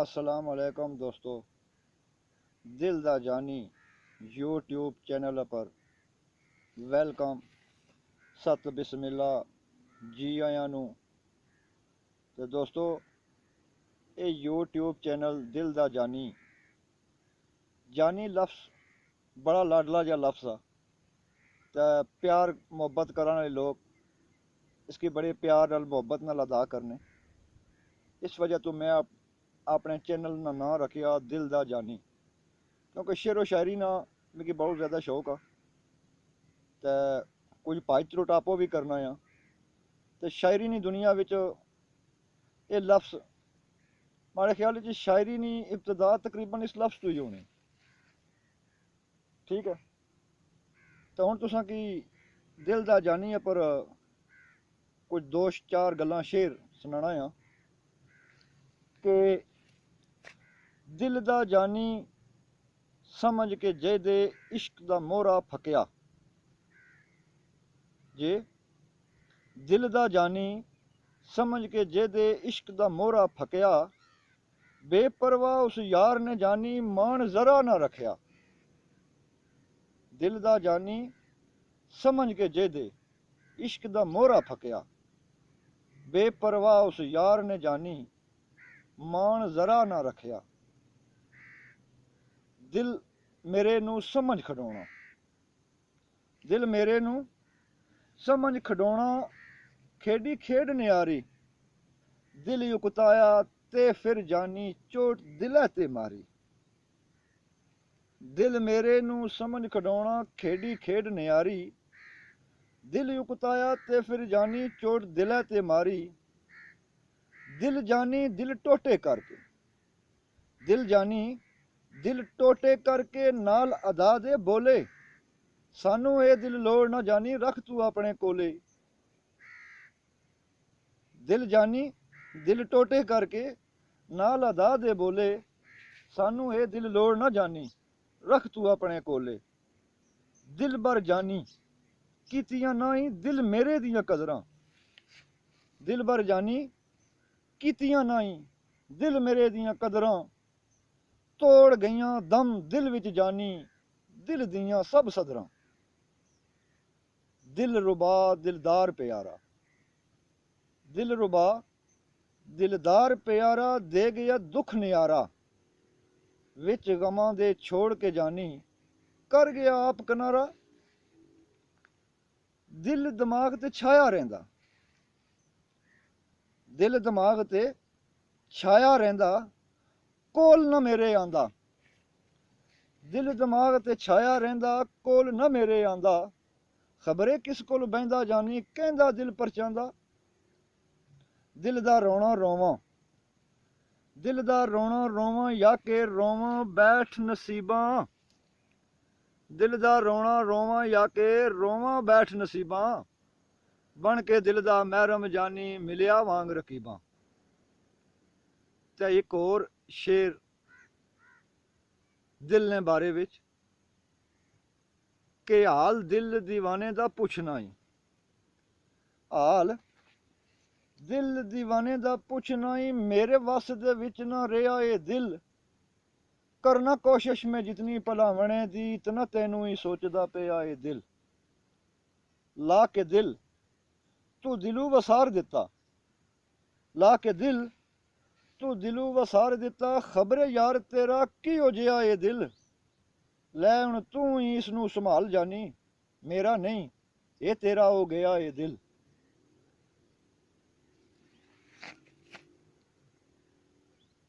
अस्सलाम वालेकुम दोस्तों, दिल दा जानी यूट्यूब चैनल पर वेलकम। सत बिस्मिल्ला जी आयां नूं। ते दोस्तों, ये यूट्यूब चैनल दिल दा जानी लफ्ज़ बड़ा लाडला जिहा लफ्ज़ आ। ते प्यार मुहब्बत करने वाले लोग इसकी बड़े प्यार नाल मुहब्बत नाल अदा करने। इस वजह तो मैं अपने चैनल का नाम रखिया दिल दा जानी, क्योंकि शेरो शायरी ना मिगी बहुत ज़्यादा शौक आ। ते कुछ भाई त्रोटापो भी करना आ। ते शायरी नी दुनिया विच ये लफ्ज़ मारे ख्याल च शायरी नी इब्तदा तकरीबन इस लफ्ज़ तो ही होनी। ठीक है, तो हुण तुसां की दिल दा जानी पर कुछ दो चार गल्लां शेर सुनाना आ कि दिल दा जानी समझ के जे दे इश्क दा मोहरा फकिया। जे दिल दा जानी समझ के जे दे इश्क दा मोहरा फकिया, बेपरवाह उस यार ने जानी मान जरा ना रखिया। दिल दा जानी समझ के जे दे इश्क दा मोहरा फकिया, बेपरवाह उस यार ने जानी मान जरा ना रखिया। दिल मेरे नू समझ खडोना, दिल मेरे नू समझ खडोना खेडी खेड न्यारी। दिल उकताया ते फिर जानी चोट दिलै ते मारी। दिल मेरे नू समझ खडोना खेडी खेड न्यारी। दिल उकताया ते फिर जानी चोट दिलै ते मारी। दिल जानी दिल टोटे करके, दिल जानी दिल टोटे करके नाल अदा दे बोले, सानू ये दिल लोड़ ना जानी रख तू अपने कोले। दिल जानी दिल टोटे करके नाल अदा दे बोले, सानू ये दिल लोड़ ना जानी रख तू अपने कोले। दिल बर जानी कीतियां नाई दिल मेरे दियां कदरां। दिल बर जानी कीतियां नाई दिल मेरे दियां कदरां। तोड़ गईयां दम दिल विच जानी दिल दियां सब सदरां। दिल रुबा दिलदार प्यारा, दिल रुबा दिलदार प्यारा दे गया दुख न्यारा। विच गमां दे छोड़ के जानी कर गया आप किनारा। दिल दिमाग ते छाया रहिंदा, दिल दिमाग ते छाया रहिंदा कोल न मेरे आंदा। दिल दिमाग ते छाया रहिंदा कोल न मेरे आंदा। खबरे किस कोल बहिंदा जानी कहंदा दिल परचांदा। दिल दा रोना रोवां, दिल दा रोना रोवां या के रोवां बैठ नसीबां। दिल दा रोना रोवां या के रोवां बैठ नसीबां। बन के दिल दा महरम जानी मिलिया वांग रकीबां। ते एक होर शेर दिल ने बारे विच के हाल दिल दीवाने दा पुछना ही। हाल दिल दीवाने दा पुछना ही, मेरे वस दे विच ना रेहा ये दिल। करना कोशिश में जितनी भलावने दी, इतना तेनू ही सोचदा पिया ये दिल। ला के दिल तू दिलू वसार दिता, ला के दिल तू दिलू वसार दिता। खबरे यार तेरा की हो जिया ये दिल। लै हुण तू ही इसनू संभाल जानी, मेरा नहीं ये तेरा हो गया ये दिल।